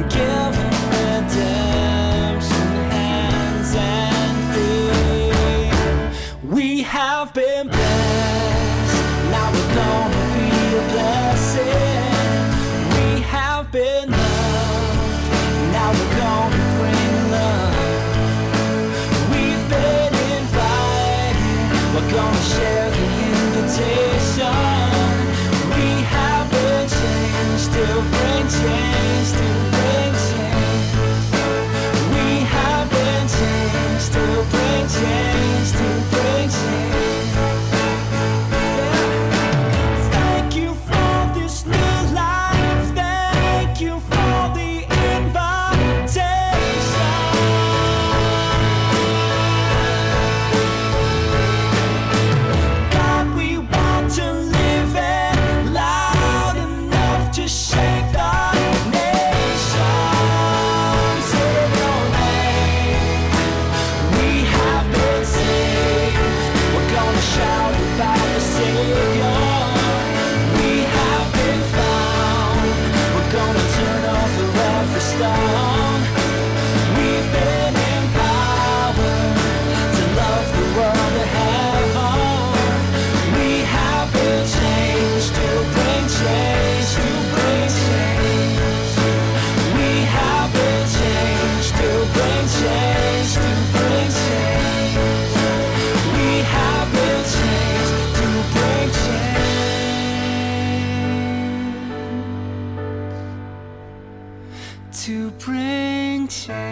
given redemption, hands and feet. We have been blessed, now we're gonna be a blessing. We have been loved, now we're gonna bring love. We've been invited, we're gonna share the invitation. We have been changed, to bring change, to bring change. We have been changed, to bring change, to bring change. Thank you for this new life, thank you for the invitation. God, we want to live it loud enough to shake the nation. Say your name. We have been saved. We're gonna shout about the Savior. We have been found. We're gonna turn over every stone. We've been empowered to love the world to heaven. We have been changed, to bring change, to bring change. We have been changed, to bring change, to bring change. We have been changed, to bring change, to bring change.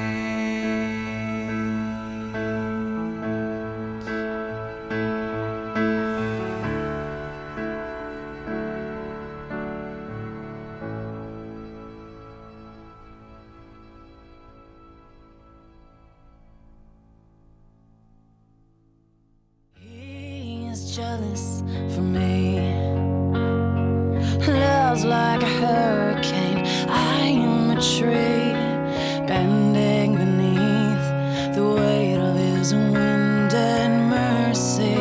He is jealous for me. Love's like a hurricane. I am a tree bending beneath the weight of his wind and mercy.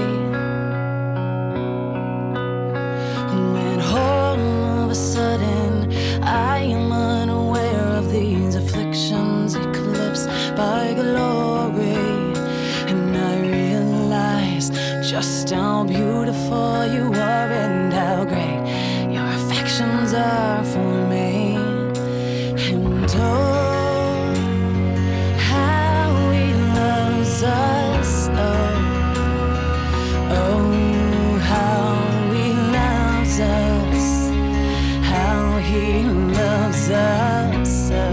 And then all of a sudden I am unaware of these afflictions eclipsed by glory. And I realize just how beautiful you are and how great your affections are for me. And oh, how he loves us. Oh, oh, how he loves us. How he loves us so.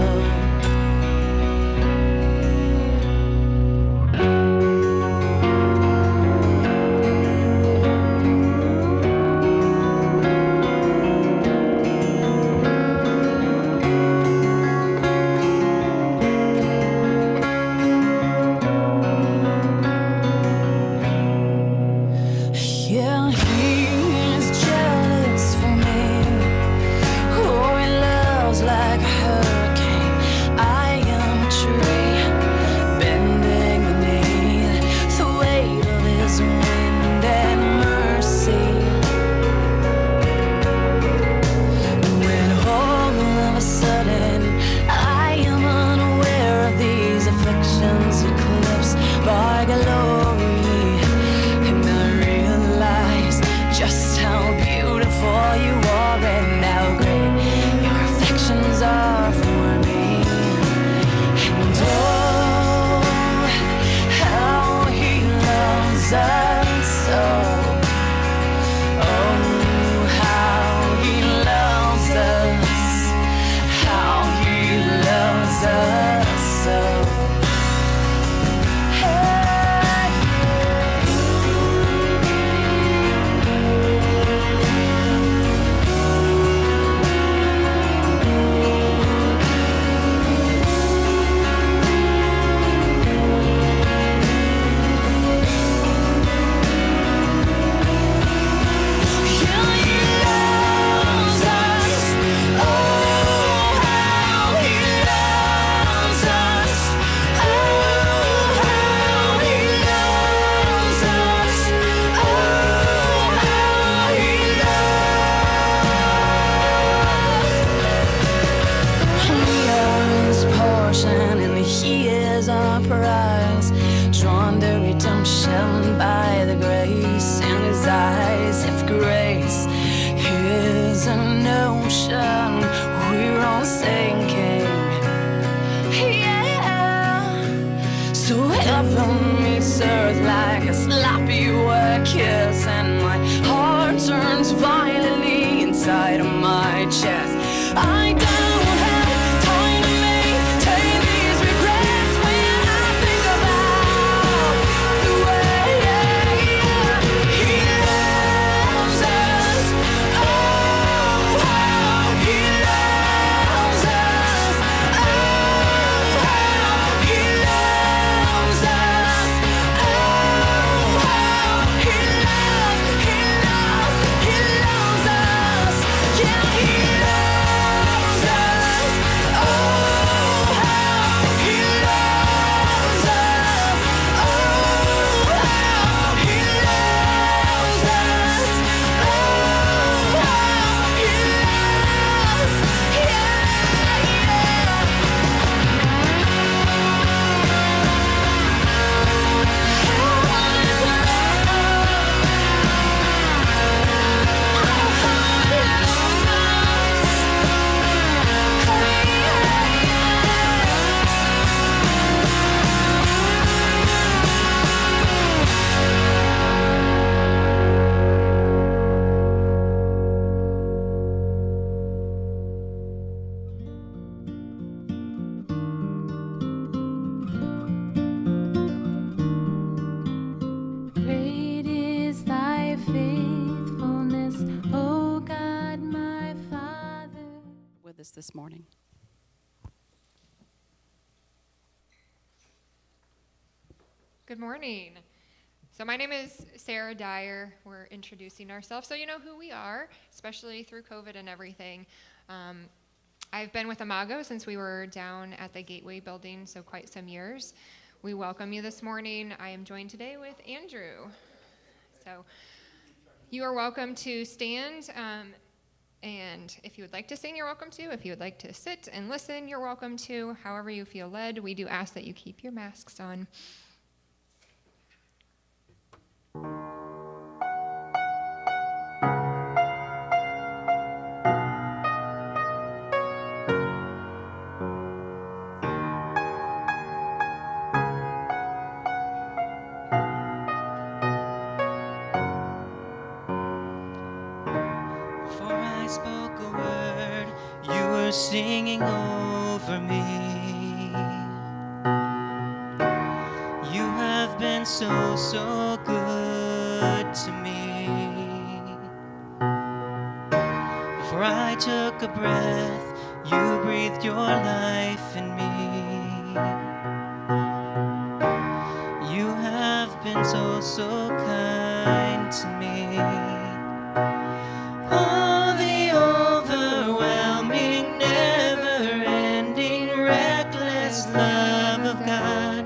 now sinking. Yeah. So heaven meets earth like a sloppy wet kiss, and my heart turns violently inside of my chest. I don't have time to maintain these regrets when I think about the way he loves us. Oh, how he loves us. Oh, how he loves us. Oh, how he loves us. Yeah, he loves us. Oh, how he loves us. Oh, how he loves us. Oh, how he loves. Great is thy faithfulness, O God, my Father. With us this morning. Good morning. So my name is Sarah Dyer. We're introducing ourselves so you know who we are, especially through COVID and everything. I've been with Imago since we were down at the Gateway building, so quite some years. We welcome you this morning. I am joined today with Andrew. So you are welcome to stand, and if you would like to sing, you're welcome to. If you would like to sit and listen, you're welcome to. However you feel led, we do ask that you keep your masks on. Before I spoke a word, you were singing over me. You have been so, so good to me. Before I took a breath, you breathed your life in me. You have been so, so kind to me. Oh, the overwhelming, never-ending, reckless love of God.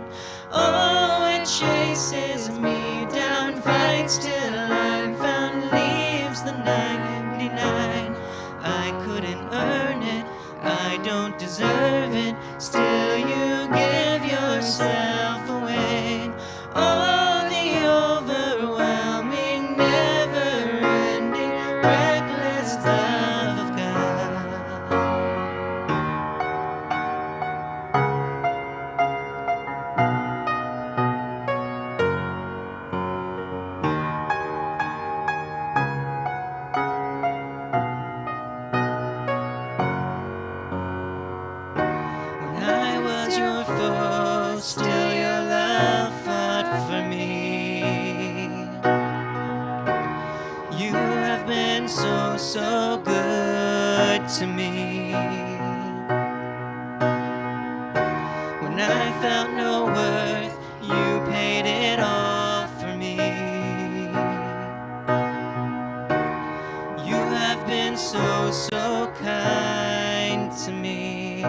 Oh, it chases me down, fights till I'm found, leaves the 99. I couldn't earn it, I don't deserve it, still you give yourself away. Oh, the overwhelming, never-ending, reckless love of God. When I was your foe, still your love fought for me. You have been so, so good to me. When I felt no worth, you paid it all for me. You have been so, so kind to me.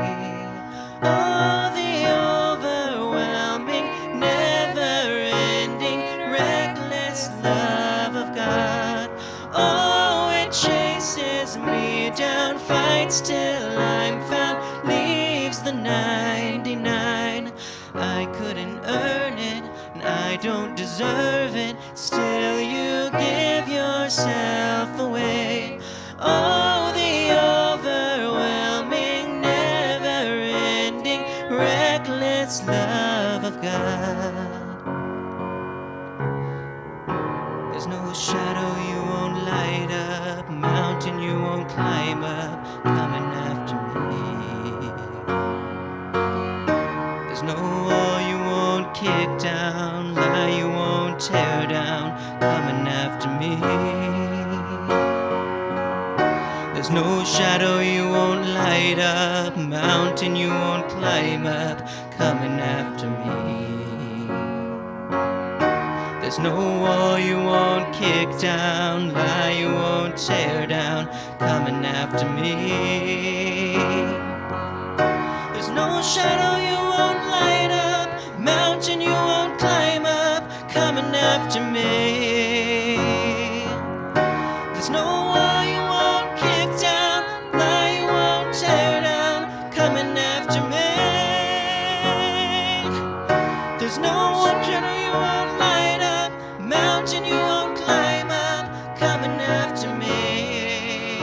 Oh, the overwhelming, never-ending, reckless love of God. Oh, it chases me down, fights till I'm found, leaves the 99. I couldn't earn it, and I don't deserve it, still you give yourself away. Oh, the overwhelming, of God. There's no shadow you won't light up, mountain you won't climb up, coming after me. There's no wall you won't kick down, lie you won't tear down, coming after me. There's no shadow you won't light up, mountain you won't climb up, coming after me. There's no wall you won't kick down, lie you won't tear down, coming after me. There's no shadow you won't light up, mountain you won't climb up, coming after me. There's no wall you won't kick down, lie you won't tear down, coming after me. There's no shadow you won't light up, mountain you won't climb up, coming after me.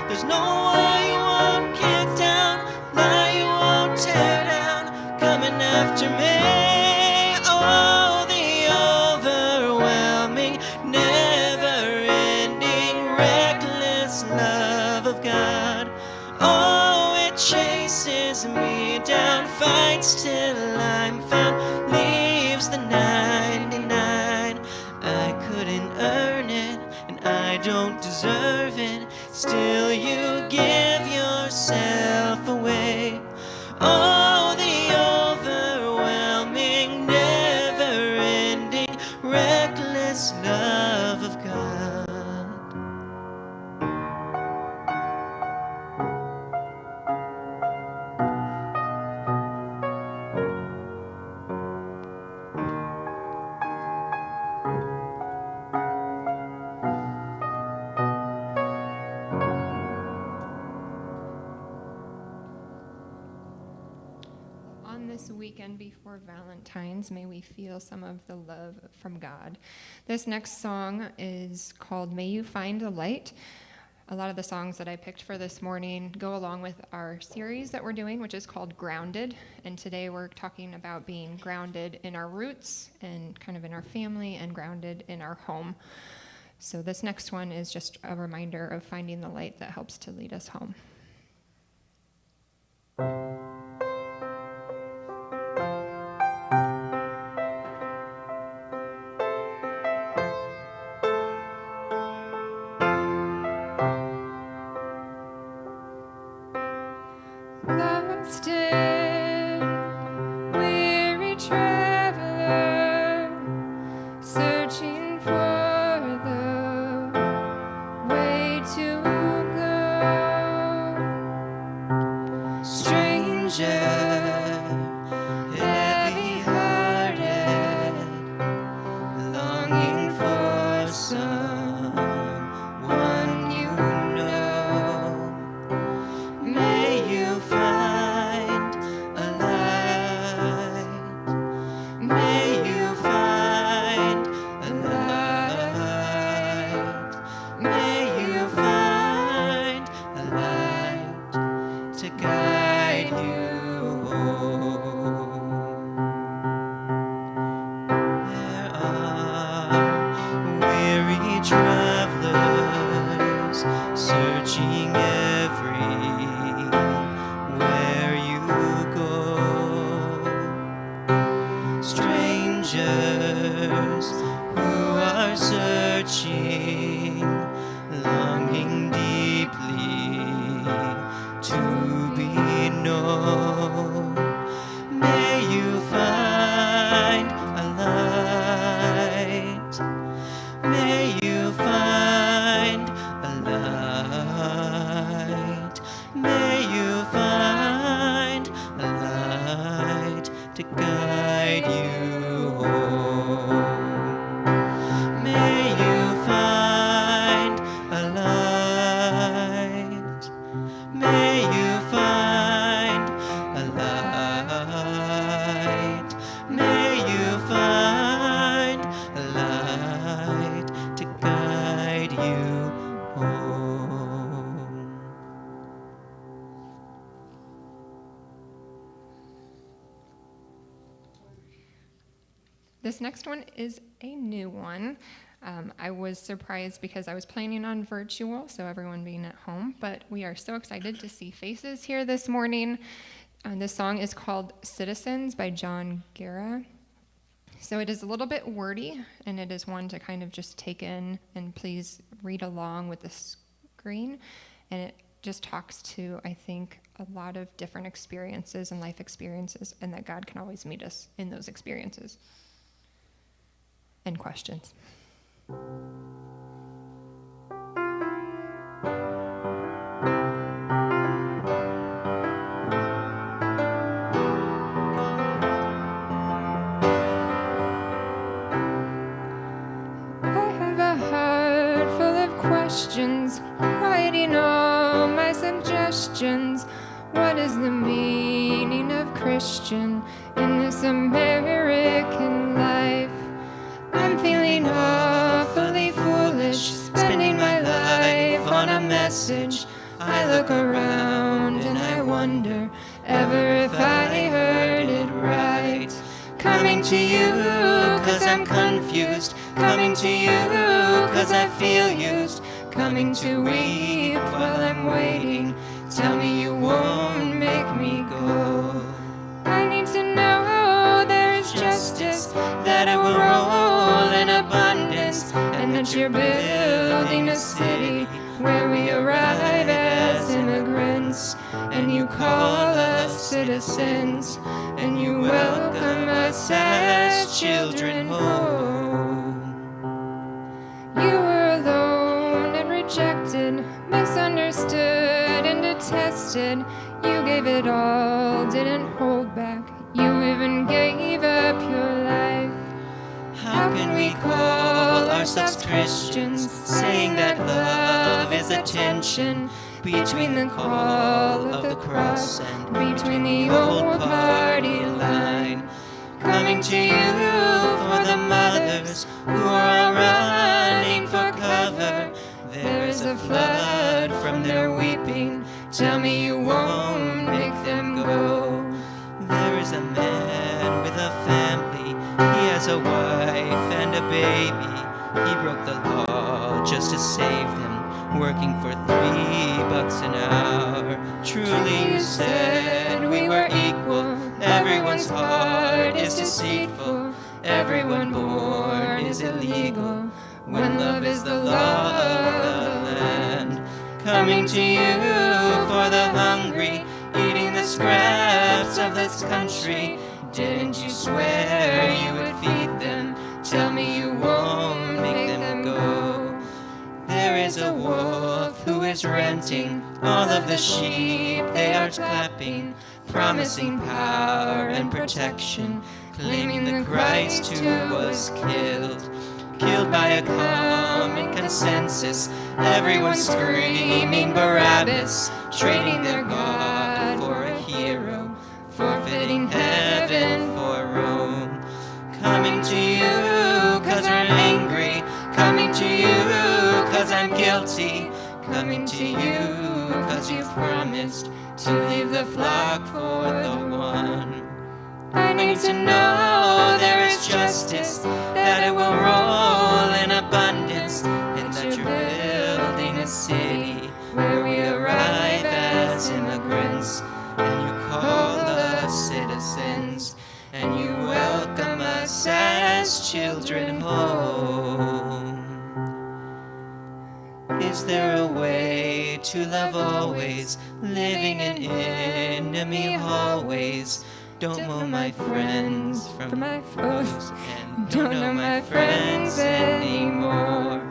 There's no wall you won't kick down, lie you won't tear down, coming after me. Oh, the overwhelming, never-ending, reckless love of God. Oh, it chases me down, fights till I'm found, leaves the 99. I couldn't earn it, and I don't deserve it, still you give yourself away. Oh, the overwhelming, never-ending, reckless love of God. On this weekend before Valentine's, may we feel some of the love from God. This next song is called May You Find a Light. A lot of the songs that I picked for this morning go along with our series that we're doing, which is called Grounded. And today we're talking about being grounded in our roots and kind of in our family and grounded in our home. So this next one is just a reminder of finding the light that helps to lead us home. Lost in weary traveler, searching for the way to go. Stranger, heavy-hearted, longing for someone you know. May you find a light. May you find a light. May you find a light to guide you home. There are weary travelers searching everywhere you go. Strangers who are searching, longing deeply to be This next one is a new one. I was surprised because I was planning on virtual, so everyone being at home, but we are so excited to see faces here this morning. This song is called Citizens by John Guerra. So it is a little bit wordy, and it is one to kind of just take in, and please read along with the screen. And it just talks to, I think, a lot of different experiences and life experiences, and that God can always meet us in those experiences. And questions. Questions, writing all my suggestions. What is the meaning of Christian in this American life? I'm feeling awfully foolish, spending my life on a message. I look around and I wonder ever if I heard it right. Coming to you 'cause I'm confused, coming to you 'cause I feel used, coming to weep while I'm waiting. Tell me you won't make me go. I need to know there is justice, that it will roll in abundance, and that you're building a city where we arrive as immigrants, and you call us citizens, and you welcome us as children home. You were alone and rejected, misunderstood and detested. You gave it all, didn't hold back. You even gave up your life. How can we call ourselves Christians, saying that love is a tension between the call of the cross and between the old party line? Coming to you for the mothers who are running for cover. There is a flood from their weeping. Tell me you won't make them go. There is a man with a family. He has a wife and a baby. He broke the law just to save them, working for $3 an hour. Truly you said we were equal. Everyone's heart is deceitful. Everyone born is illegal, when love is the law of the land. Coming to you for the hungry, eating the scraps of this country. Didn't you swear you would feed them? Tell me you won't make them go. There is a wolf who is renting all of the sheep. They are clapping, promising power and protection, claiming the Christ who was killed by a common consensus. Everyone screaming Barabbas, trading their God for a hero, forfeiting heaven for Rome. Coming to you 'cause we're angry, coming to you 'cause I'm guilty, coming to you 'cause you've promised to leave the flock for the one. I need to know there is justice, that it will roll in abundance, and that you're building a city where we arrive as immigrants, and you call us citizens, and you welcome us as children home. Is there a way to love always, living in enemy hallways? Don't know my friends from my foes, and don't know my friends anymore.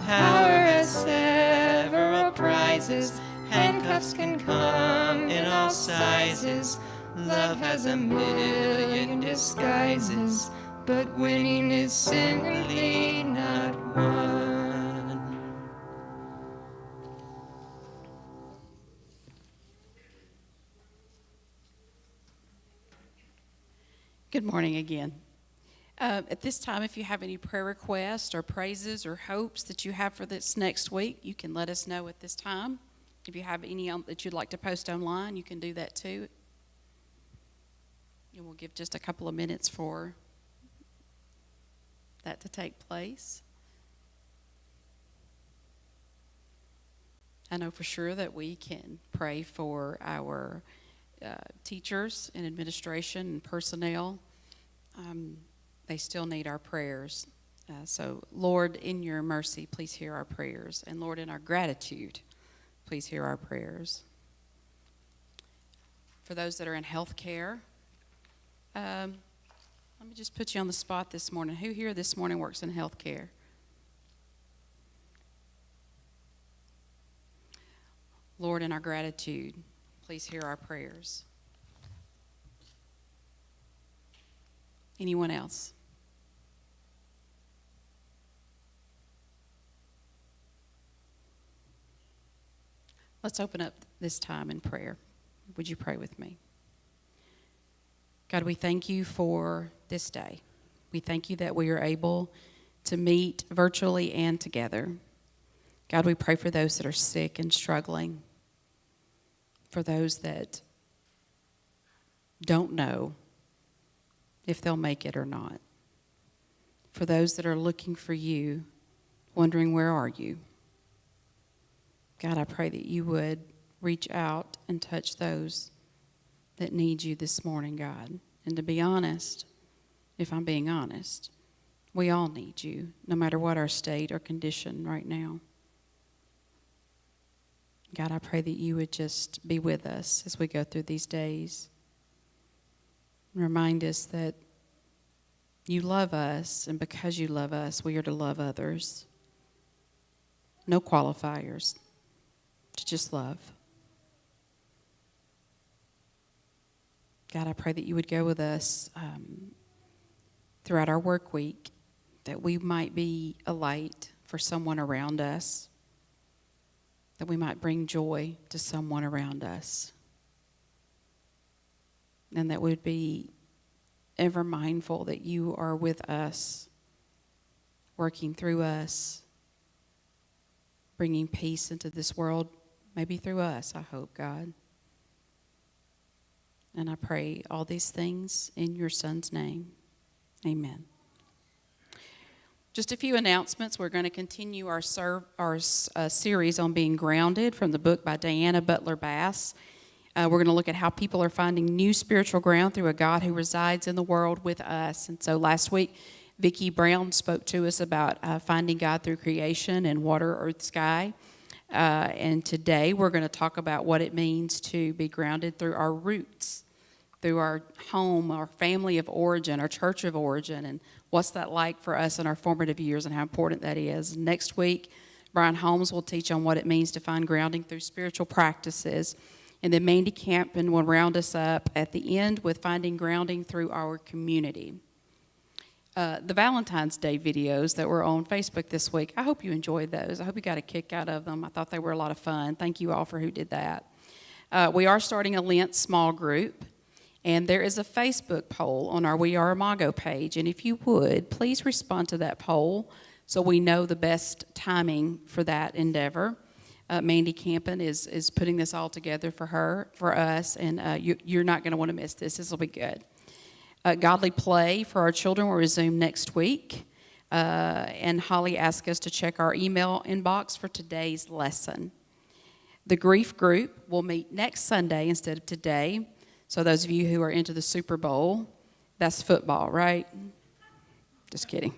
Power has several prizes, handcuffs can come in all sizes. Love has a million disguises, but winning is simply not one. Good morning again. At this time, if you have any prayer requests or praises or hopes that you have for this next week, you can let us know at this time. If you have any that you'd like to post online, you can do that too. And we'll give just a couple of minutes for that to take place. I know for sure that we can pray for our teachers and administration and personnel. They still need our prayers. So, Lord, in your mercy, please hear our prayers. And, Lord, in our gratitude, please hear our prayers. For those that are in health care, let me just put you on the spot this morning. Who here this morning works in health care? Lord, in our gratitude, please hear our prayers. Anyone else? Let's open up this time in prayer. Would you pray with me? God, we thank you for this day. We thank you that we are able to meet virtually and together. God, we pray for those that are sick and struggling, for those that don't know if they'll make it or not, for those that are looking for you, wondering where are you. God, I pray that you would reach out and touch those that need you this morning, God. And to be honest, if I'm being honest, we all need you, no matter what our state or condition right now. God, I pray that you would just be with us as we go through these days. Remind us that you love us, and because you love us, we are to love others. No qualifiers, to just love. God, I pray that you would go with us throughout our work week, that we might be a light for someone around us, that we might bring joy to someone around us, and that we would be ever mindful that you are with us, working through us, bringing peace into this world, maybe through us, I hope, God. And I pray all these things in your Son's name. Amen. Just a few announcements. We're going to continue our series on being grounded from the book by Diana Butler Bass. We're going to look at how people are finding new spiritual ground through a God who resides in the world with us. And so last week, Vicki Brown spoke to us about finding God through creation and water, earth, sky. And today we're going to talk about what it means to be grounded through our roots, through our home, our family of origin, our church of origin, and what's that like for us in our formative years and how important that is. Next week, Brian Holmes will teach on what it means to find grounding through spiritual practices. And then Mandy Campen will round us up at the end with finding grounding through our community. The Valentine's Day videos that were on Facebook this week, I hope you enjoyed those. I hope you got a kick out of them. I thought they were a lot of fun. Thank you all for who did that. We are starting a Lent small group, and there is a Facebook poll on our We Are Imago page. And if you would, please respond to that poll so we know the best timing for that endeavor. Mandy Campen is putting this all together for us, and you're not going to want to miss this. This will be good. Godly Play for our children will resume next week. And Holly asked us to check our email inbox for today's lesson. The Grief Group will meet next Sunday instead of today. So those of you who are into the Super Bowl, that's football, right? Just kidding.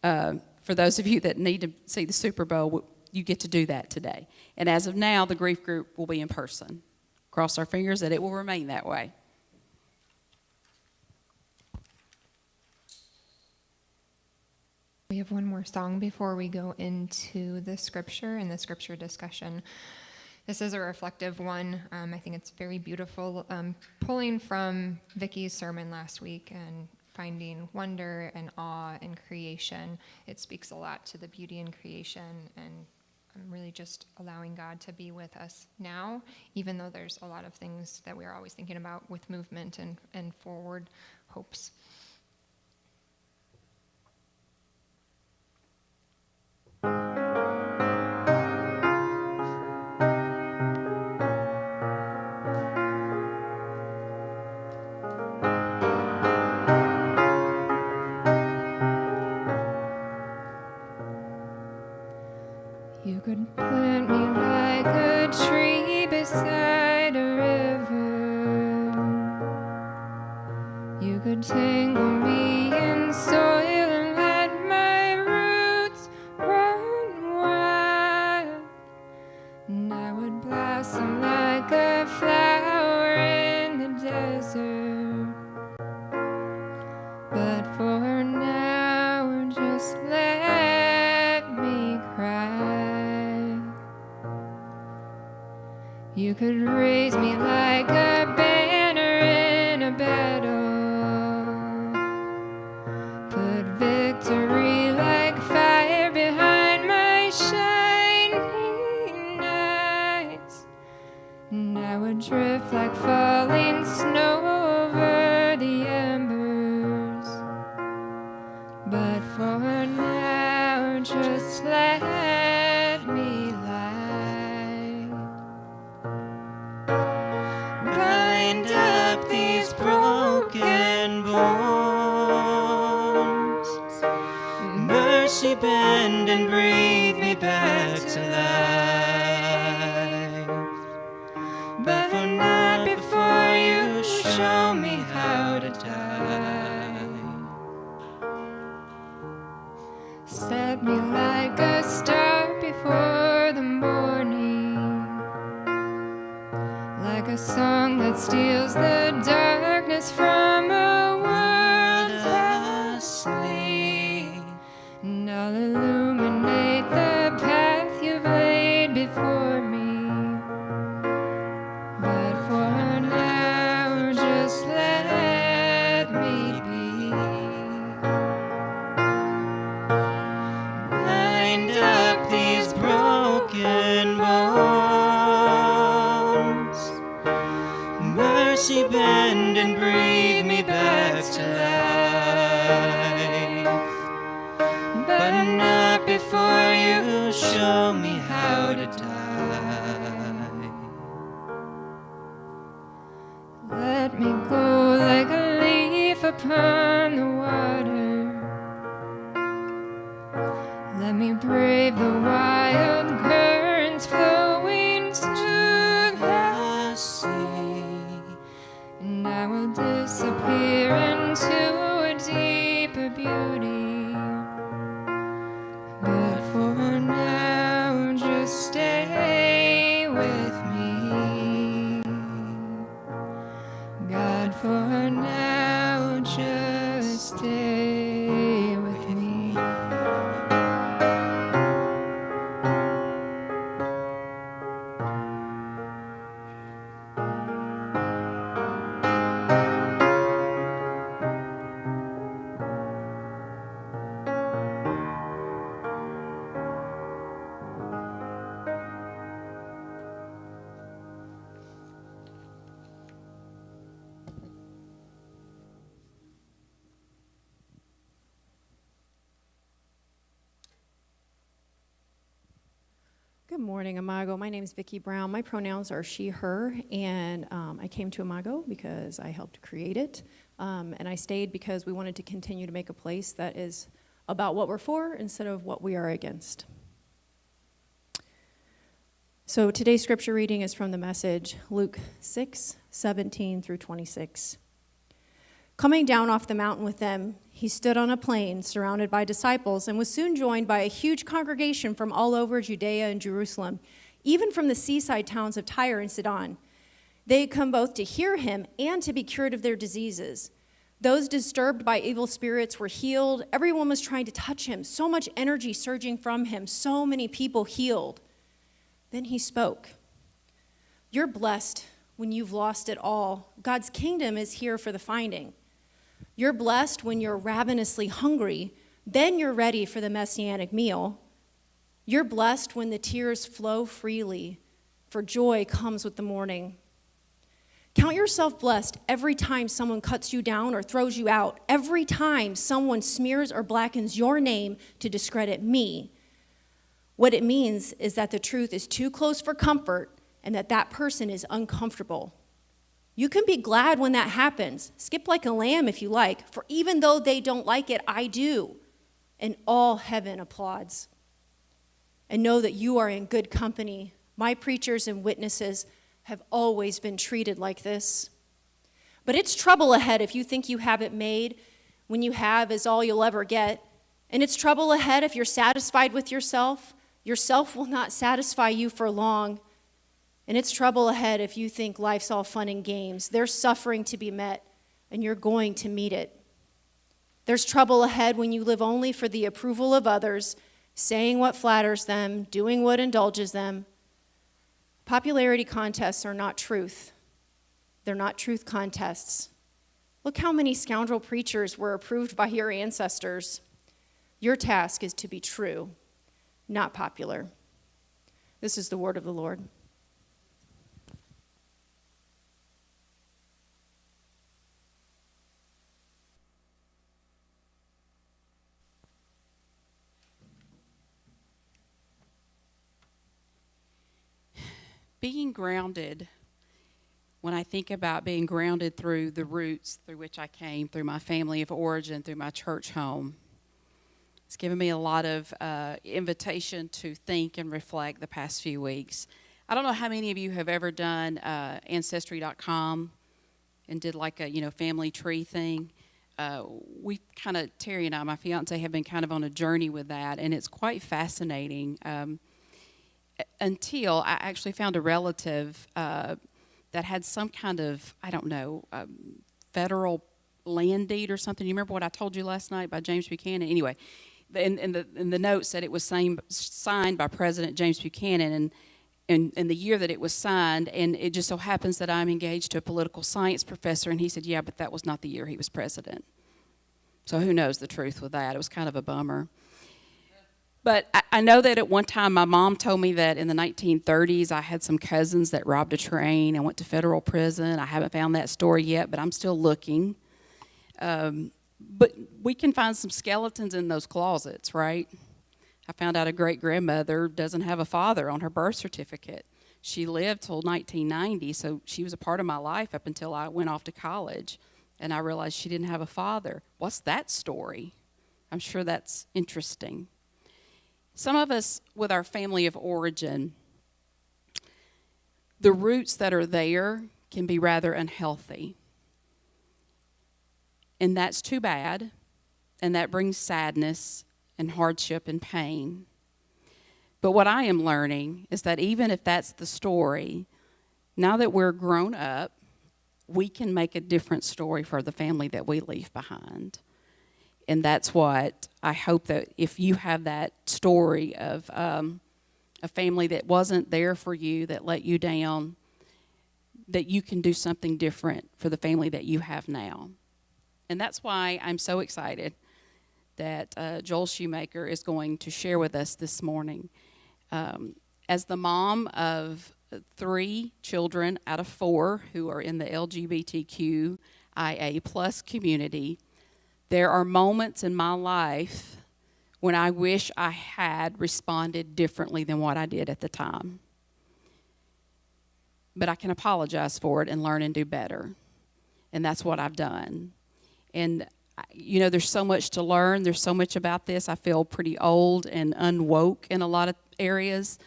For those of you that need to see the Super Bowl, you get to do that today. And as of now, the Grief Group will be in person. Cross our fingers that it will remain that way. We have one more song before we go into the scripture and the scripture discussion. This is a reflective one. I think it's very beautiful, pulling from Vicky's sermon last week and finding wonder and awe in creation. It speaks a lot to the beauty in creation, and I'm really just allowing God to be with us now, even though there's a lot of things that we're always thinking about with movement and forward hopes. entangle me in soil and let my roots run wild. And I would blossom like a flower in the desert. But for now, just let me cry. You could raise me like a banner in a battle. Put victory like fire behind my shining eyes. And I would drift like falling snow over the embers. But for now, just let me lie. Bind up these broken bones. Mercy, bend and breathe me back to life. But for not before you show me how to die. Set me like a star before the morning, like a song that steals the darkness from a world asleep. And I'll illuminate the path you've laid before me. But for now, just let me be. Bind up these broken bones. Mercy, bend and breathe me back to life. But not before you show me how to die. Let me go like a leaf upon the water. Let me brave the wild currents flowing to the sea. And I will disappear into a deeper beauty. But for now, just stay with me. God, for now, just stay with me. Good morning, Imago. My name is Vicki Brown. My pronouns are she, her, and I came to Imago because I helped create it, and I stayed because we wanted to continue to make a place that is about what we're for instead of what we are against. So today's scripture reading is from the Message, Luke 6:17 through 26. Coming down off the mountain with them, he stood on a plain surrounded by disciples and was soon joined by a huge congregation from all over Judea and Jerusalem, even from the seaside towns of Tyre and Sidon. They had come both to hear him and to be cured of their diseases. Those disturbed by evil spirits were healed. Everyone was trying to touch him, so much energy surging from him, so many people healed. Then he spoke. You're blessed when you've lost it all. God's kingdom is here for the finding. You're blessed when you're ravenously hungry. Then you're ready for the messianic meal. You're blessed when the tears flow freely, for joy comes with the morning. Count yourself blessed every time someone cuts you down or throws you out, every time someone smears or blackens your name to discredit me. What it means is that the truth is too close for comfort and that that person is uncomfortable. You can be glad when that happens. Skip like a lamb if you like, for even though they don't like it, I do. And all heaven applauds. And know that you are in good company. My preachers and witnesses have always been treated like this. But it's trouble ahead if you think you have it made when you have is all you'll ever get. And it's trouble ahead if you're satisfied with yourself. Yourself will not satisfy you for long. And it's trouble ahead if you think life's all fun and games. There's suffering to be met, and you're going to meet it. There's trouble ahead when you live only for the approval of others, saying what flatters them, doing what indulges them. Popularity contests are not truth. They're not truth contests. Look how many scoundrel preachers were approved by your ancestors. Your task is to be true, not popular. This is the word of the Lord. Being grounded, when I think about being grounded through the roots through which I came, through my family of origin, through my church home, it's given me a lot of invitation to think and reflect the past few weeks. I don't know how many of you have ever done Ancestry.com and did like a family tree thing. We kind of, Terry and I, my fiance, have been kind of on a journey with that, and it's quite fascinating. Until I actually found a relative that had some kind of, federal land deed or something. You remember what I told you last night by James Buchanan? Anyway, in the note said it was signed by President James Buchanan, and the year that it was signed, and it just so happens that I'm engaged to a political science professor, and he said, yeah, but that was not the year he was president. So who knows the truth with that? It was kind of a bummer. But I know that at one time my mom told me that in the 1930s I had some cousins that robbed a train and went to federal prison. I haven't found that story yet, but I'm still looking. But we can find some skeletons in those closets, right? I found out a great-grandmother doesn't have a father on her birth certificate. She lived till 1990, so she was a part of my life up until I went off to college, and I realized she didn't have a father. What's that story? I'm sure that's interesting. Some of us, with our family of origin, the roots that are there can be rather unhealthy. And that's too bad, and that brings sadness and hardship and pain. But what I am learning is that even if that's the story, now that we're grown up, we can make a different story for the family that we leave behind. And that's what I hope, that if you have that story of a family that wasn't there for you, that let you down, that you can do something different for the family that you have now. And that's why I'm so excited that Joel Shoemaker is going to share with us this morning. As the mom of 3 children out of 4 who are in the LGBTQIA plus community, there are moments in my life when I wish I had responded differently than what I did at the time. But I can apologize for it and learn and do better. And that's what I've done. And, there's so much to learn. There's so much about this. I feel pretty old and unwoke in a lot of areas.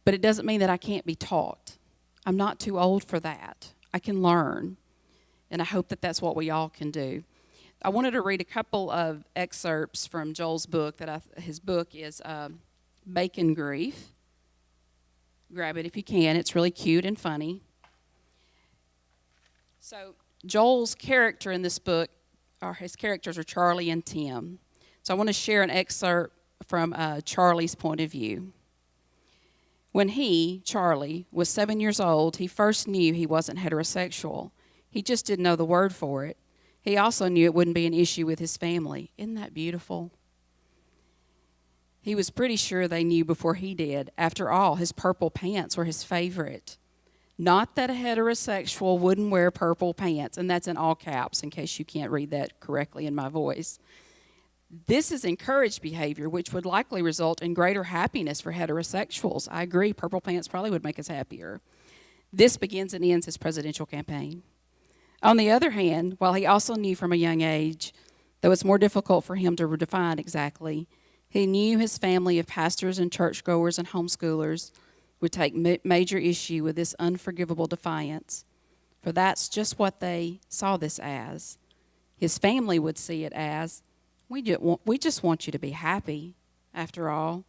But it doesn't mean that I can't be taught. I'm not too old for that. I can learn. And I hope that that's what we all can do. I wanted to read a couple of excerpts from Joel's book. His book is Bacon Grief. Grab it if you can. It's really cute and funny. So Joel's character in this book, or his characters are Charlie and Tim. So I want to share an excerpt from Charlie's point of view. When he, Charlie, was 7 years old, he first knew he wasn't heterosexual. He just didn't know the word for it. He also knew it wouldn't be an issue with his family. Isn't that beautiful? He was pretty sure they knew before he did. After all, his purple pants were his favorite. Not that a heterosexual wouldn't wear purple pants, and that's in all caps in case you can't read that correctly in my voice. This is encouraged behavior, which would likely result in greater happiness for heterosexuals. I agree, purple pants probably would make us happier. This begins and ends his presidential campaign. On the other hand, while he also knew from a young age, though it's more difficult for him to define exactly, he knew his family of pastors and churchgoers and homeschoolers would take major issue with this unforgivable defiance. for that's just what they saw this as. His family would see it as, we just want you to be happy, after all.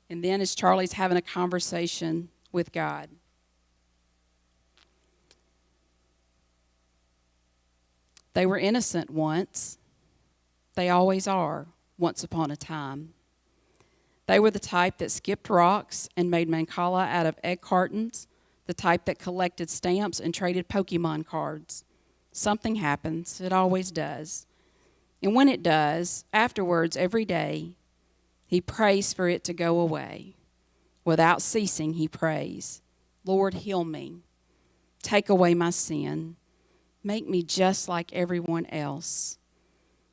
And then as Charlie's having a conversation with God, they were innocent once. They always are, once upon a time. They were the type that skipped rocks and made mancala out of egg cartons, the type that collected stamps and traded Pokemon cards. Something happens. It always does. And when it does, afterwards, every day, he prays for it to go away. Without ceasing, he prays, Lord, heal me. Take away my sin. Make me just like everyone else.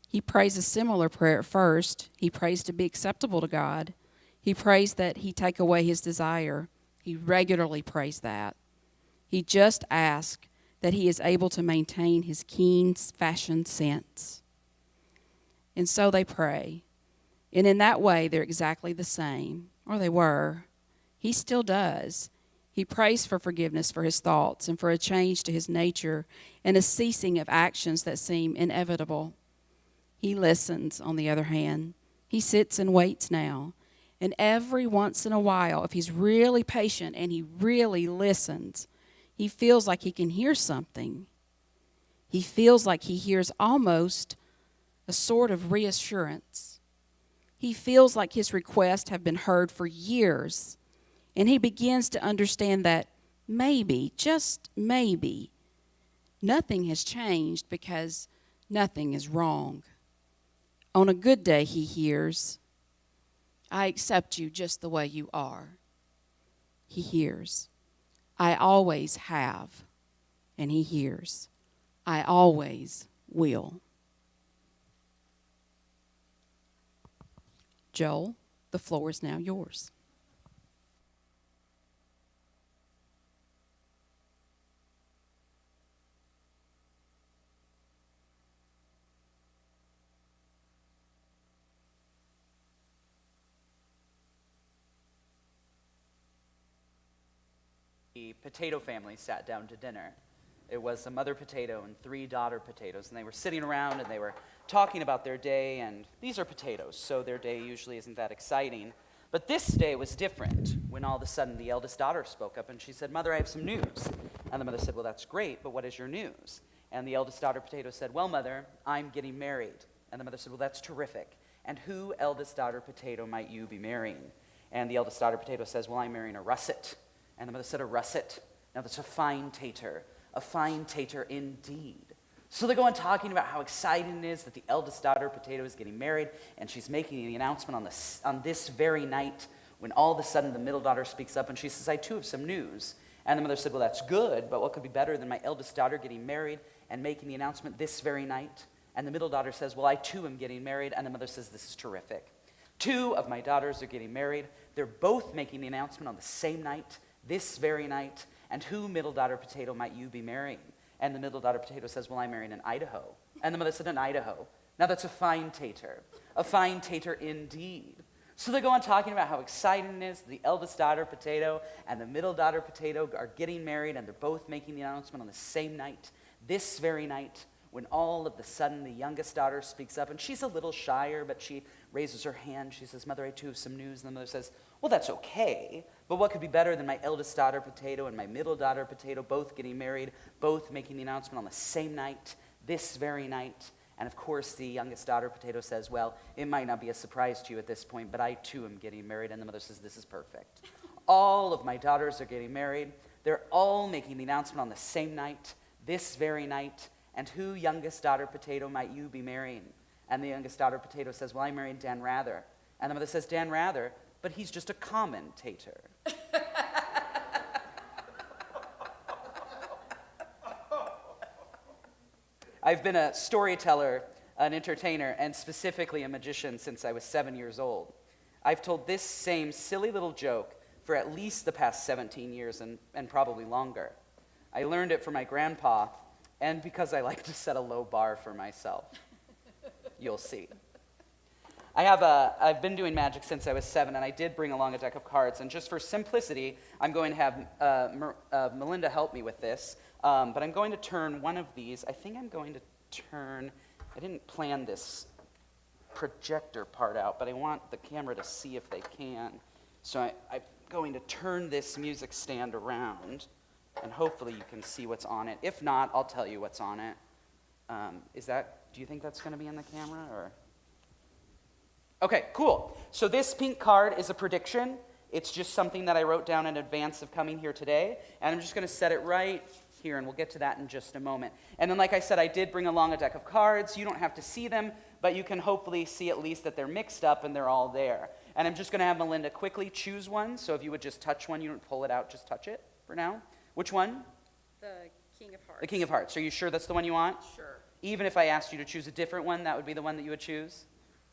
He prays a similar prayer at first. He prays to be acceptable to God. He prays that he take away his desire. He regularly prays that. He just asks that he is able to maintain his keen fashion sense. And so they pray. And in that way, they're exactly the same, or they were. He still does. He prays for forgiveness for his thoughts and for a change to his nature and a ceasing of actions that seem inevitable. He listens, on the other hand. He sits and waits now. And every once in a while, if he's really patient and he really listens, he feels like he can hear something. He feels like he hears almost a sort of reassurance. He feels like his requests have been heard for years. And he begins to understand that maybe, just maybe, nothing has changed because nothing is wrong. On a good day, he hears, I accept you just the way you are. He hears, I always have. And he hears, I always will. Joel, the floor is now yours. The potato family sat down to dinner. It was a mother potato and 3 daughter potatoes, and they were sitting around and they were talking about their day, and these are potatoes, so their day usually isn't that exciting. But this day was different when all of a sudden the eldest daughter spoke up and she said, Mother, I have some news. And the mother said, well, that's great, but what is your news? And the eldest daughter potato said, well, Mother, I'm getting married. And the mother said, well, that's terrific. And who, eldest daughter potato, might you be marrying? And the eldest daughter potato says, well, I'm marrying a russet. And the mother said, a russet? Now that's a fine tater indeed. So they go on talking about how exciting it is that the eldest daughter potato is getting married, and she's making the announcement on this very night, when all of a sudden the middle daughter speaks up and she says, I too have some news. And the mother said, well, that's good, but what could be better than my eldest daughter getting married and making the announcement this very night? And the middle daughter says, well, I too am getting married. And the mother says, this is terrific. 2 of my daughters are getting married. They're both making the announcement on the same night, this very night. And who, middle daughter potato, might you be marrying? And the middle daughter potato says, well, I'm marrying in Idaho. And the mother said, in Idaho. Now that's a fine tater indeed. So they go on talking about how exciting it is. The eldest daughter potato and the middle daughter potato are getting married, and they're both making the announcement on the same night, this very night, when all of a sudden the youngest daughter speaks up, and she's a little shyer, but she raises her hand. She says, Mother, I too have some news. And the mother says, well, that's okay, but what could be better than my eldest daughter potato and my middle daughter potato both getting married, both making the announcement on the same night, this very night? And of course, the youngest daughter potato says, well, it might not be a surprise to you at this point, but I too am getting married. And the mother says, this is perfect. All of my daughters are getting married. They're all making the announcement on the same night, this very night. And who, youngest daughter potato, might you be marrying? And the youngest daughter potato says, well, I'm marrying Dan Rather. And the mother says, Dan Rather, but he's just a commentator. I've been a storyteller, an entertainer, and specifically a magician since I was 7 years old. I've told this same silly little joke for at least the past 17 years and probably longer. I learned it from my grandpa, and because I like to set a low bar for myself. You'll see. I've been doing magic since I was 7, and I did bring along a deck of cards. And just for simplicity, I'm going to have Melinda help me with this. But I'm going to turn one of these. I think I'm going to turn, I didn't plan this projector part out, but I want the camera to see if they can. So I'm going to turn this music stand around, and hopefully you can see what's on it. If not, I'll tell you what's on it. Do you think that's going to be in the camera, or? Okay, cool. So this pink card is a prediction. It's just something that I wrote down in advance of coming here today, and I'm just going to set it right here, and we'll get to that in just a moment. And then, like I said, I did bring along a deck of cards. You don't have to see them, but you can hopefully see at least that they're mixed up and they're all there. And I'm just going to have Melinda quickly choose one. So if you would just touch one, you don't pull it out, just touch it for now. Which one? The King of Hearts. The King of Hearts. Are you sure that's the one you want? Sure. Even if I asked you to choose a different one, that would be the one that you would choose?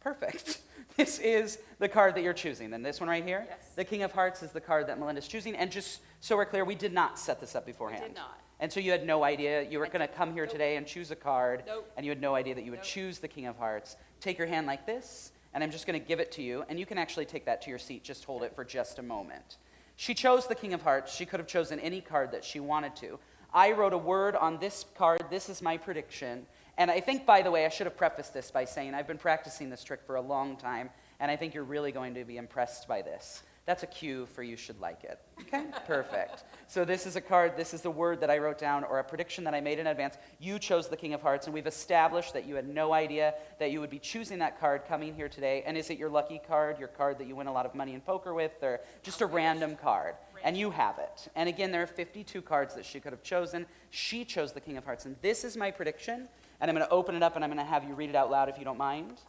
Perfect. This is the card that you're choosing. Then this one right here? Yes. The King of Hearts is the card that Melinda's choosing. And just so we're clear, we did not set this up beforehand. We did not. And so you had no idea. You were going to come here Nope. today and choose a card. Nope. And you had no idea that you would Nope. choose the King of Hearts. Take your hand like this, and I'm just going to give it to you. And you can actually take that to your seat. Just hold it for just a moment. She chose the King of Hearts. She could have chosen any card that she wanted to. I wrote a word on this card. This is my prediction. And I think, by the way, I should have prefaced this by saying I've been practicing this trick for a long time, and I think you're really going to be impressed by this. That's a cue for you should like it. Okay? Perfect. So this is a card, this is a word that I wrote down, or a prediction that I made in advance. You chose the King of Hearts, and we've established that you had no idea that you would be choosing that card coming here today. And is it your lucky card, your card that you win a lot of money in poker with, or just a random card? And you have it. And again, there are 52 cards that she could have chosen. She chose the King of Hearts, and this is my prediction. And I'm going to open it up, and I'm going to have you read it out loud if you don't mind.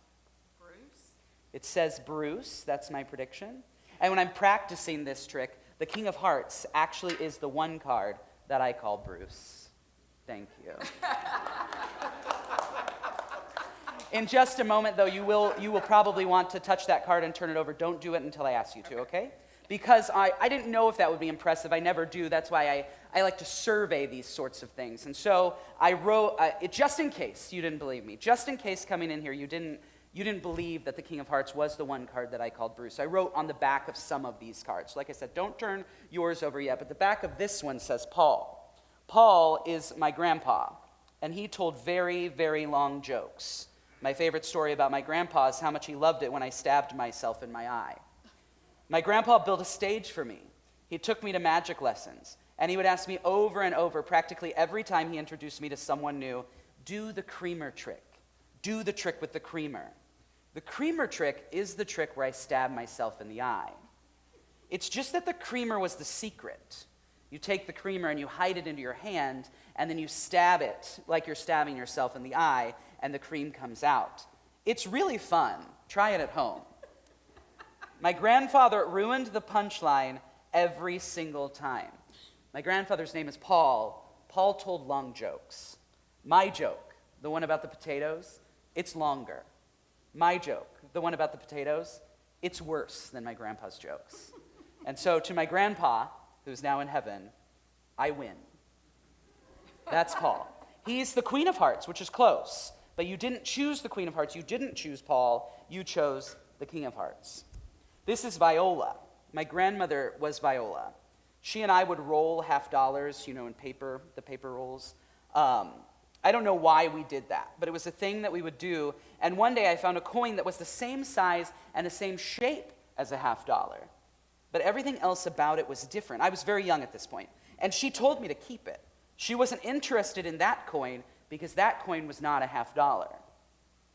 Bruce. It says Bruce. That's my prediction. And when I'm practicing this trick, the King of Hearts actually is the one card that I call Bruce. Thank you. In just a moment, though, you will probably want to touch that card and turn it over. Don't do it until I ask you to, okay? Because I didn't know if that would be impressive. I never do. That's why I like to survey these sorts of things. And so I wrote, it just in case you didn't believe me, just in case coming in here you didn't believe that the King of Hearts was the one card that I called Bruce. I wrote on the back of some of these cards. Like I said, don't turn yours over yet, but the back of this one says Paul. Paul is my grandpa, and he told very, very long jokes. My favorite story about my grandpa is how much he loved it when I stabbed myself in my eye. My grandpa built a stage for me. He took me to magic lessons, and he would ask me over and over, practically every time he introduced me to someone new, do the creamer trick. Do the trick with the creamer. The creamer trick is the trick where I stab myself in the eye. It's just that the creamer was the secret. You take the creamer and you hide it into your hand, and then you stab it like you're stabbing yourself in the eye, and the cream comes out. It's really fun. Try it at home. My grandfather ruined the punchline every single time. My grandfather's name is Paul. Paul told long jokes. My joke, the one about the potatoes, it's longer. My joke, the one about the potatoes, it's worse than my grandpa's jokes. And so to my grandpa, who's now in heaven, I win. That's Paul. He's the Queen of Hearts, which is close. But you didn't choose the Queen of Hearts. You didn't choose Paul. You chose the King of Hearts. This is Viola. My grandmother was Viola. She and I would roll $50, in paper, the paper rolls. I don't know why we did that, but it was a thing that we would do. And one day I found a coin that was the same size and the same shape as a $50. But everything else about it was different. I was very young at this point. And she told me to keep it. She wasn't interested in that coin because that coin was not a $50.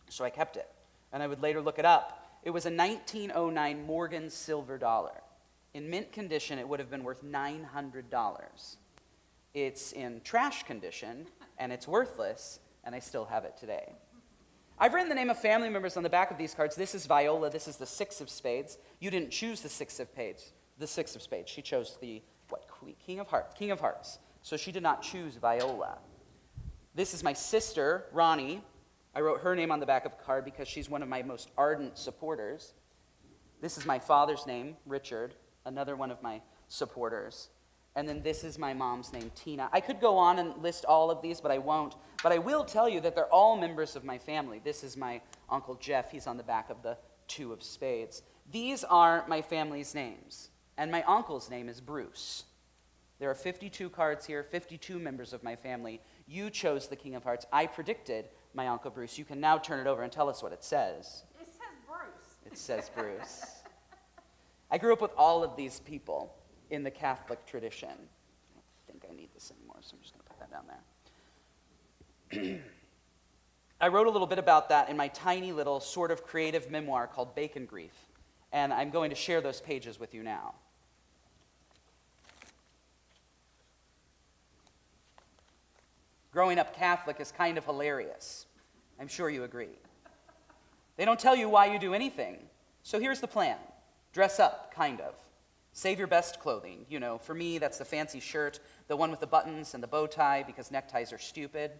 So I kept it. And I would later look it up. It was a 1909 Morgan silver dollar. In mint condition, it would have been worth $900. It's in trash condition, and it's worthless, and I still have it today. I've written the name of family members on the back of these cards. This is Viola. This is the 6 of spades. You didn't choose the 6 of spades. The 6 of spades. She chose the King of Hearts. King of Hearts. So she did not choose Viola. This is my sister, Ronnie. I wrote her name on the back of a card because she's one of my most ardent supporters. This is my father's name, Richard, another one of my supporters. And then this is my mom's name, Tina. I could go on and list all of these, but I won't. But I will tell you that they're all members of my family. This is my Uncle Jeff. He's on the back of the two of spades. These are my family's names, and my uncle's name is Bruce. There are 52 cards here, 52 members of my family. You chose the King of Hearts. I predicted my Uncle Bruce. You can now turn it over and tell us what it says. It says Bruce. It says Bruce. I grew up with all of these people in the Catholic tradition. I don't think I need this anymore, so I'm just going to put that down there. I wrote a little bit about that in my tiny little sort of creative memoir called Bacon Grief, and I'm going to share those pages with you now. Growing up Catholic is kind of hilarious. I'm sure you agree. They don't tell you why you do anything. So here's the plan. Dress up, kind of. Save your best clothing. You know, for me, that's the fancy shirt, the one with the buttons and the bow tie, because neckties are stupid.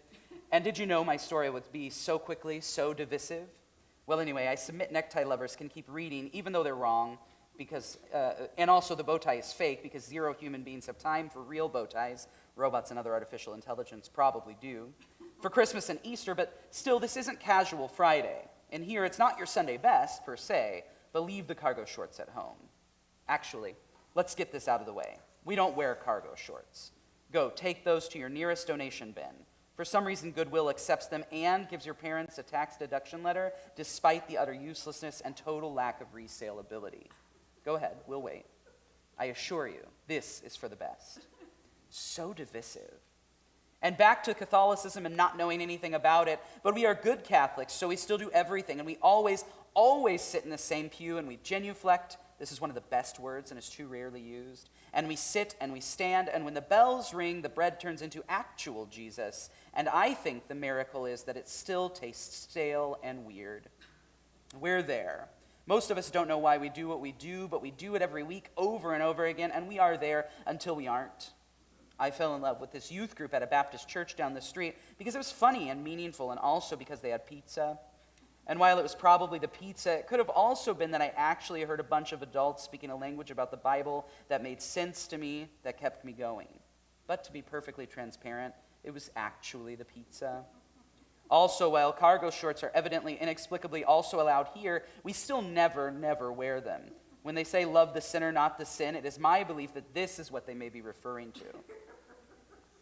And did you know my story would be so quickly, so divisive? Well, anyway, I submit necktie lovers can keep reading, even though they're wrong, because, and also the bow tie is fake, because zero human beings have time for real bow ties. Robots and other artificial intelligence probably do. For Christmas and Easter, but still, this isn't casual Friday. And here, it's not your Sunday best, per se, but leave the cargo shorts at home. Actually, let's get this out of the way. We don't wear cargo shorts. Go, take those to your nearest donation bin. For some reason, Goodwill accepts them and gives your parents a tax deduction letter, despite the utter uselessness and total lack of resaleability. Go ahead, we'll wait. I assure you, this is for the best. So divisive. And back to Catholicism and not knowing anything about it, but we are good Catholics, so we still do everything, and we always sit in the same pew, and we genuflect. This is one of the best words, and it's too rarely used. And we sit and we stand, and when the bells ring, the bread turns into actual Jesus. And I think the miracle is that it still tastes stale and weird. We're there. Most of us don't know why we do what we do, but we do it every week over and over again, and we are there until we aren't. I fell in love with this youth group at a Baptist church down the street because it was funny and meaningful, and also because they had pizza. And while it was probably the pizza, it could have also been that I actually heard a bunch of adults speaking a language about the Bible that made sense to me, that kept me going. But to be perfectly transparent, it was actually the pizza. Also, while cargo shorts are evidently inexplicably also allowed here, we still never wear them. When they say love the sinner, not the sin, it is my belief that this is what they may be referring to.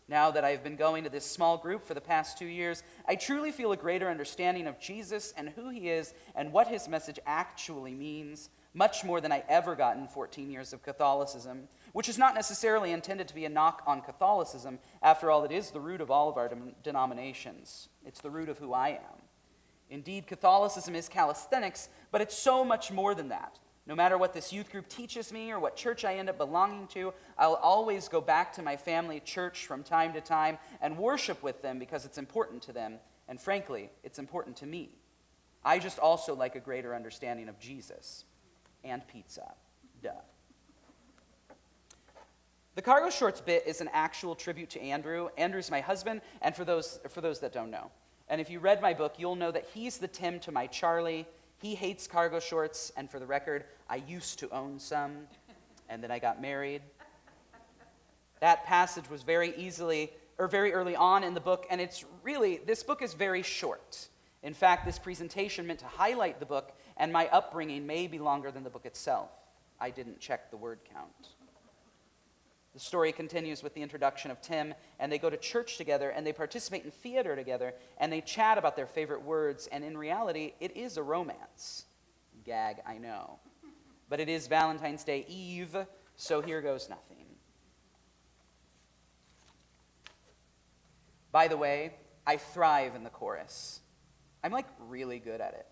Now that I've been going to this small group for the past 2 years, I truly feel a greater understanding of Jesus and who he is and what his message actually means, much more than I ever got in 14 years of Catholicism, which is not necessarily intended to be a knock on Catholicism. After all, it is the root of all of our denominations. It's the root of who I am. Indeed, Catholicism is calisthenics, but it's so much more than that. No matter what this youth group teaches me or what church I end up belonging to, I'll always go back to my family church from time to time and worship with them because it's important to them, and frankly, it's important to me. I just also like a greater understanding of Jesus and pizza. Duh. The cargo shorts bit is an actual tribute to Andrew. Andrew's my husband, and for those that don't know. And if you read my book, you'll know that he's the Tim to my Charlie. He hates cargo shorts, and for the record, I used to own some, and then I got married. That passage was very early on in the book, and this book is very short. In fact, this presentation meant to highlight the book, and my upbringing may be longer than the book itself. I didn't check the word count. The story continues with the introduction of Tim, and they go to church together, and they participate in theater together, and they chat about their favorite words, and in reality, it is a romance. Gag, I know. But it is Valentine's Day Eve, so here goes nothing. By the way, I thrive in the chorus. I'm really good at it.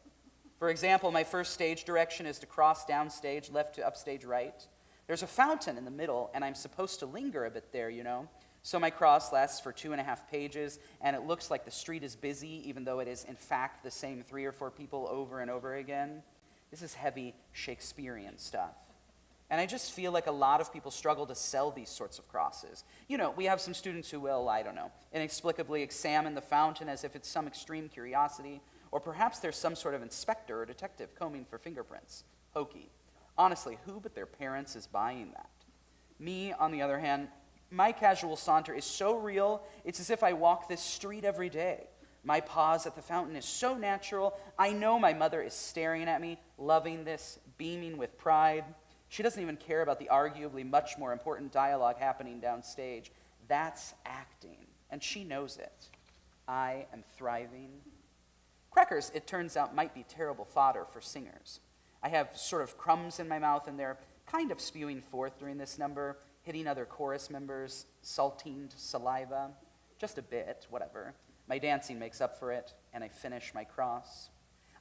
For example, my first stage direction is to cross downstage, left to upstage right. There's a fountain in the middle, and I'm supposed to linger a bit there, So my cross lasts for 2.5 pages, and it looks like the street is busy, even though it is, in fact, the same 3 or 4 people over and over again. This is heavy Shakespearean stuff. And I just feel like a lot of people struggle to sell these sorts of crosses. We have some students who will, inexplicably examine the fountain as if it's some extreme curiosity, or perhaps there's some sort of inspector or detective combing for fingerprints. Hokey. Honestly, who but their parents is buying that? Me, on the other hand, my casual saunter is so real, it's as if I walk this street every day. My pause at the fountain is so natural. I know my mother is staring at me, loving this, beaming with pride. She doesn't even care about the arguably much more important dialogue happening downstage. That's acting, and she knows it. I am thriving. Crackers, it turns out, might be terrible fodder for singers. I have sort of crumbs in my mouth, and they're kind of spewing forth during this number, hitting other chorus members, saltined saliva. Just a bit, whatever. My dancing makes up for it, and I finish my cross.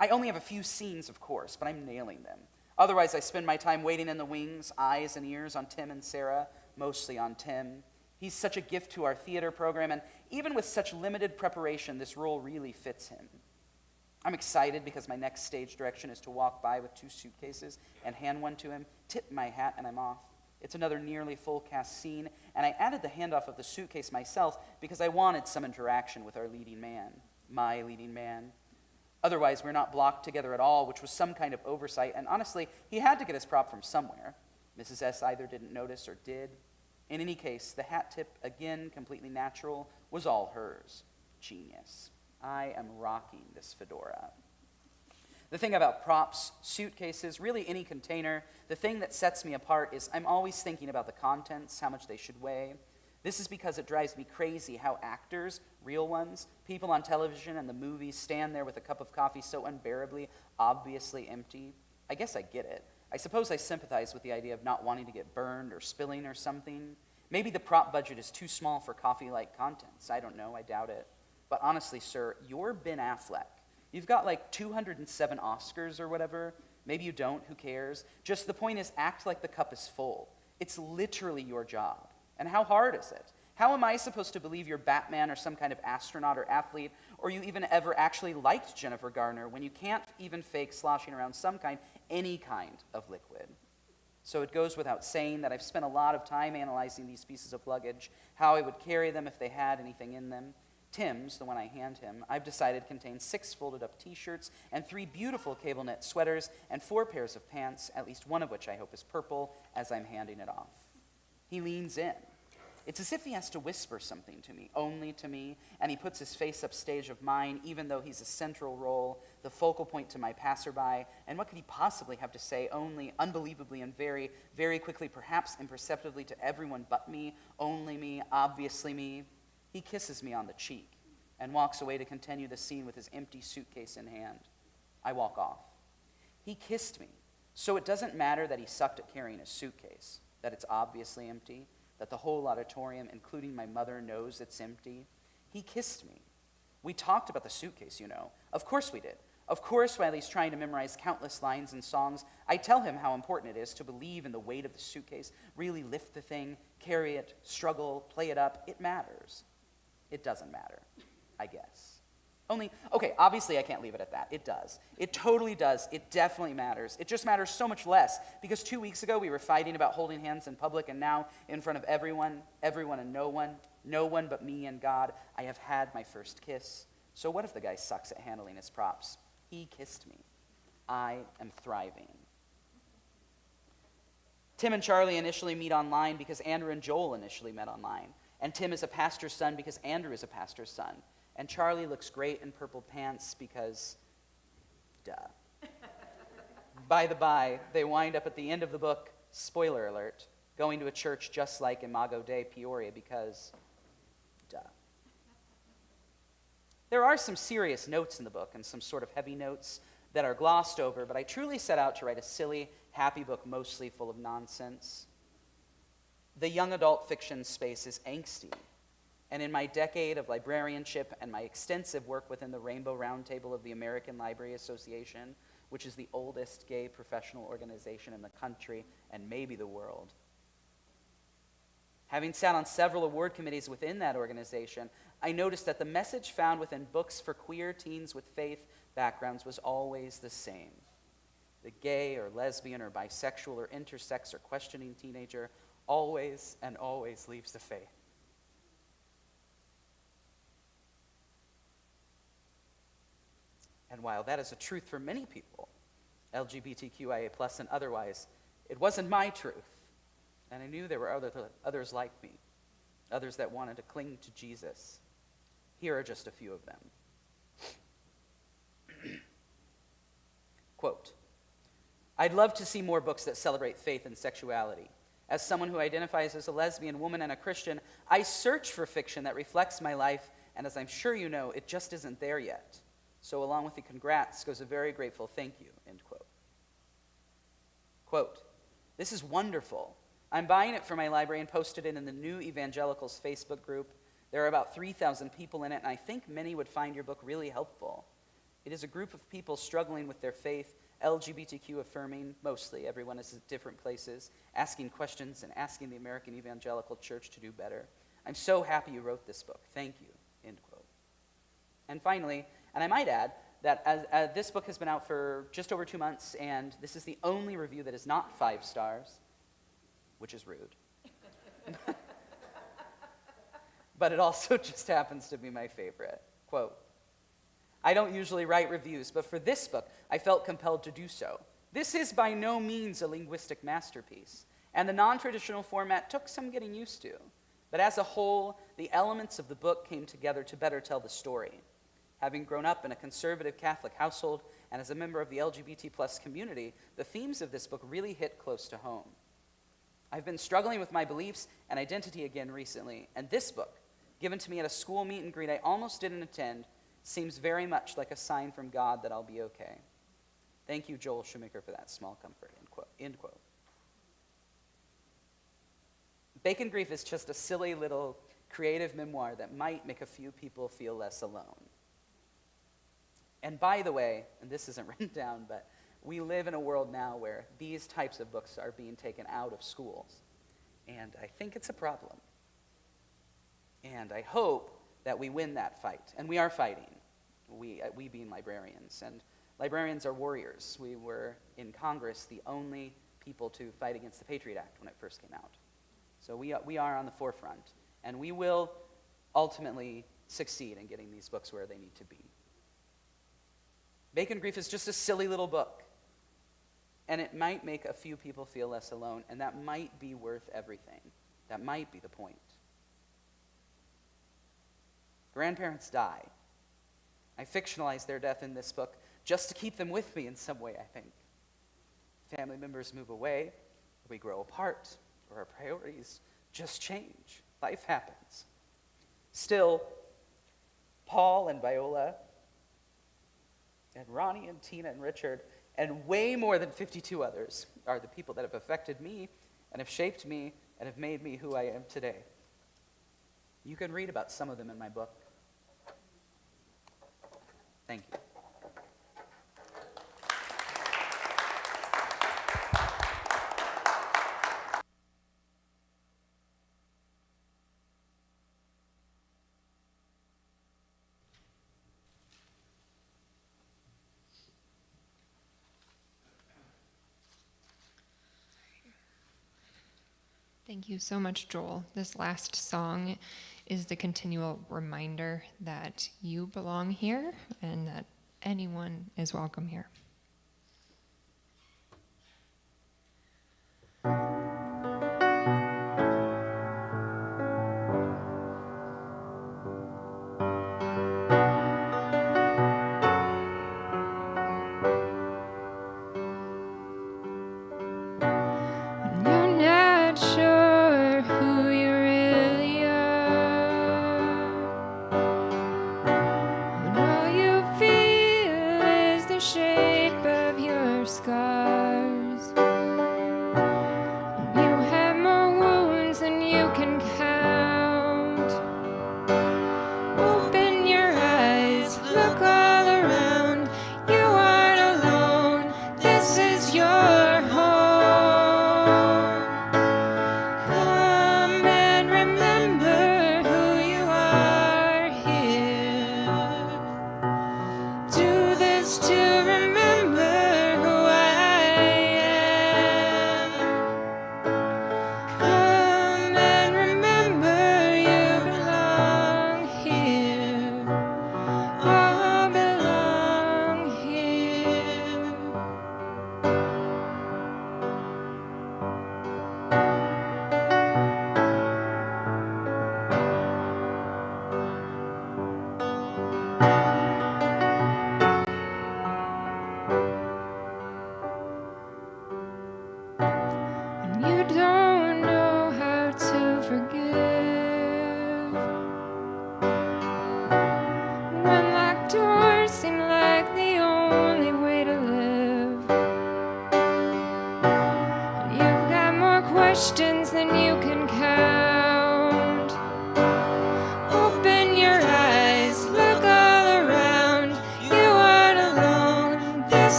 I only have a few scenes, of course, but I'm nailing them. Otherwise, I spend my time waiting in the wings, eyes and ears on Tim and Sarah, mostly on Tim. He's such a gift to our theater program, and even with such limited preparation, this role really fits him. I'm excited because my next stage direction is to walk by with 2 suitcases and hand one to him, tip my hat, and I'm off. It's another nearly full cast scene, and I added the handoff of the suitcase myself because I wanted some interaction with our leading man, my leading man. Otherwise, we're not blocked together at all, which was some kind of oversight, and honestly, he had to get his prop from somewhere. Mrs. S. either didn't notice or did. In any case, the hat tip, again completely natural, was all hers. Genius. I am rocking this fedora. The thing about props, suitcases, really any container, the thing that sets me apart is I'm always thinking about the contents, how much they should weigh. This is because it drives me crazy how actors, real ones, people on television and the movies stand there with a cup of coffee so unbearably, obviously empty. I guess I get it. I suppose I sympathize with the idea of not wanting to get burned or spilling or something. Maybe the prop budget is too small for coffee-like contents. I don't know, I doubt it. But honestly, sir, you're Ben Affleck. You've got like 207 Oscars or whatever. Maybe you don't, who cares? Just the point is, act like the cup is full. It's literally your job. And how hard is it? How am I supposed to believe you're Batman or some kind of astronaut or athlete, or you even ever actually liked Jennifer Garner when you can't even fake sloshing around any kind of liquid? So it goes without saying that I've spent a lot of time analyzing these pieces of luggage, how I would carry them if they had anything in them. Tim's, the one I hand him, I've decided contains 6 folded-up t-shirts and 3 beautiful cable knit sweaters and 4 pairs of pants, at least one of which I hope is purple, as I'm handing it off. He leans in. It's as if he has to whisper something to me, only to me, and he puts his face upstage of mine, even though he's a central role, the focal point to my passerby, and what could he possibly have to say only, unbelievably and very, very quickly, perhaps imperceptibly to everyone but me, only me, obviously me? He kisses me on the cheek and walks away to continue the scene with his empty suitcase in hand. I walk off. He kissed me, so it doesn't matter that he sucked at carrying his suitcase, that it's obviously empty, that the whole auditorium, including my mother, knows it's empty. He kissed me. We talked about the suitcase, you know. Of course we did. Of course, while he's trying to memorize countless lines and songs, I tell him how important it is to believe in the weight of the suitcase, really lift the thing, carry it, struggle, play it up. It matters. It doesn't matter, I guess. Okay, obviously I can't leave it at that. It does. It totally does. It definitely matters. It just matters so much less because 2 weeks ago we were fighting about holding hands in public, and now in front of everyone and no one but me and God, I have had my first kiss. So what if the guy sucks at handling his props? He kissed me. I am thriving. Tim and Charlie initially meet online because Andrew and Joel initially met online. And Tim is a pastor's son because Andrew is a pastor's son. And Charlie looks great in purple pants because, duh. By the by, they wind up at the end of the book, spoiler alert, going to a church just like Imago Peoria because, duh. There are some serious notes in the book and some sort of heavy notes that are glossed over, but I truly set out to write a silly, happy book mostly full of nonsense. The young adult fiction space is angsty, and in my decade of librarianship and my extensive work within the Rainbow Roundtable of the American Library Association, which is the oldest gay professional organization in the country and maybe the world, having sat on several award committees within that organization, I noticed that the message found within books for queer teens with faith backgrounds was always the same. The gay or lesbian or bisexual or intersex or questioning teenager always and always leaves the faith. And while that is a truth for many people, LGBTQIA+ and otherwise, it wasn't my truth. And I knew there were others like me, others that wanted to cling to Jesus. Here are just a few of them. Quote, I'd love to see more books that celebrate faith and sexuality. As someone who identifies as a lesbian woman and a Christian, I search for fiction that reflects my life, and as I'm sure you know, it just isn't there yet. So along with the congrats goes a very grateful thank you, end quote. Quote, this is wonderful. I'm buying it for my library and posted it in the New Evangelicals Facebook group. There are about 3,000 people in it, and I think many would find your book really helpful. It is a group of people struggling with their faith, LGBTQ affirming, mostly. Everyone is at different places, asking questions and asking the American Evangelical Church to do better. I'm so happy you wrote this book. Thank you, end quote. And finally, and I might add that this book has been out for just over 2 months, and this is the only review that is not 5 stars, which is rude. But it also just happens to be my favorite. Quote, I don't usually write reviews, but for this book, I felt compelled to do so. This is by no means a linguistic masterpiece, and the non-traditional format took some getting used to. But as a whole, the elements of the book came together to better tell the story. Having grown up in a conservative Catholic household and as a member of the LGBT plus community, the themes of this book really hit close to home. I've been struggling with my beliefs and identity again recently, and this book, given to me at a school meet and greet I almost didn't attend, seems very much like a sign from God that I'll be okay. Thank you, Joel Shoemaker, for that small comfort, end quote. End quote. Bacon Grief is just a silly little creative memoir that might make a few people feel less alone. And by the way, and this isn't written down, but we live in a world now where these types of books are being taken out of schools. And I think it's a problem. And I hope that we win that fight. And we are fighting, we being librarians. And librarians are warriors. We were, in Congress, the only people to fight against the Patriot Act when it first came out. So we are on the forefront. And we will ultimately succeed in getting these books where they need to be. Bacon Grief is just a silly little book. And it might make a few people feel less alone, and that might be worth everything. That might be the point. Grandparents die. I fictionalize their death in this book just to keep them with me in some way, I think. Family members move away, or we grow apart, or our priorities just change. Life happens. Still, Paul and Viola, and Ronnie and Tina and Richard, and way more than 52 others are the people that have affected me and have shaped me and have made me who I am today. You can read about some of them in my book. Thank you. Thank you so much, Joel. This last song is the continual reminder that you belong here and that anyone is welcome here. You're not sure who you really are, when all you feel is the shape of your scars. You have more wounds than you can count,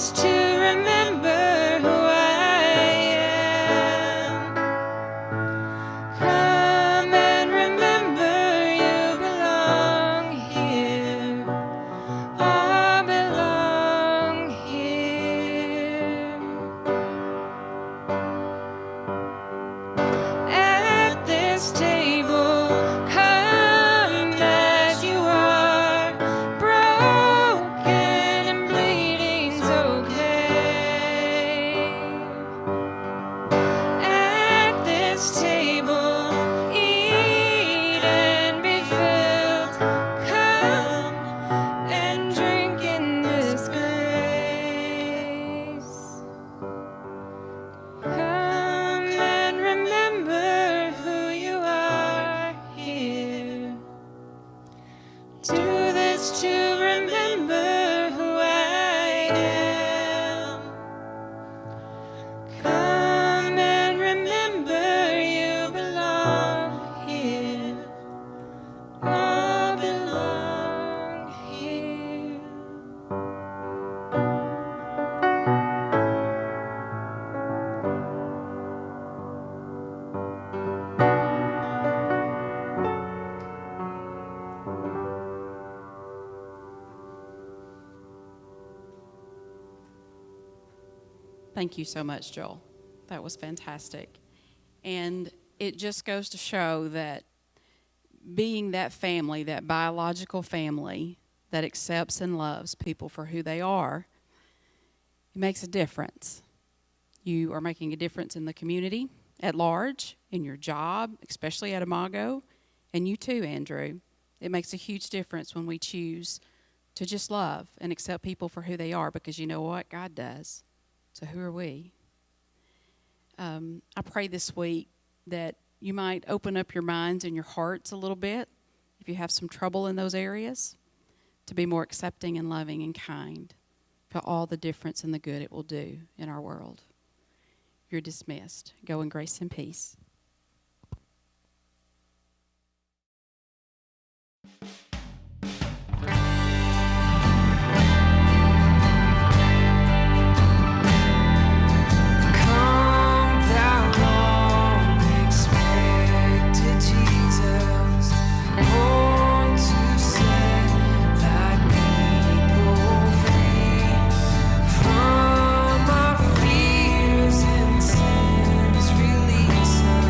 this to remember who I am. Come and remember you belong here. I belong here. At this table, come as you are, broken and bleeding's okay. At this table, eat and be filled. Come and drink in this grace. Come and remember who you are here. Do this to remember who I am. Come and remember you belong here. I belong here. Thank you so much, Joel. That was fantastic. And it just goes to show that being that family, that biological family that accepts and loves people for who they are, it makes a difference. You are making a difference in the community at large, in your job, especially at Imago, and you too, Andrew. It makes a huge difference when we choose to just love and accept people for who they are, because you know what? God does. So who are we? I pray this week that you might open up your minds and your hearts a little bit, if you have some trouble in those areas, to be more accepting and loving and kind for all the difference and the good it will do in our world. You're dismissed. Go in grace and peace. Come thou long expected Jesus, born to set thy people free from our fears and sins, release us.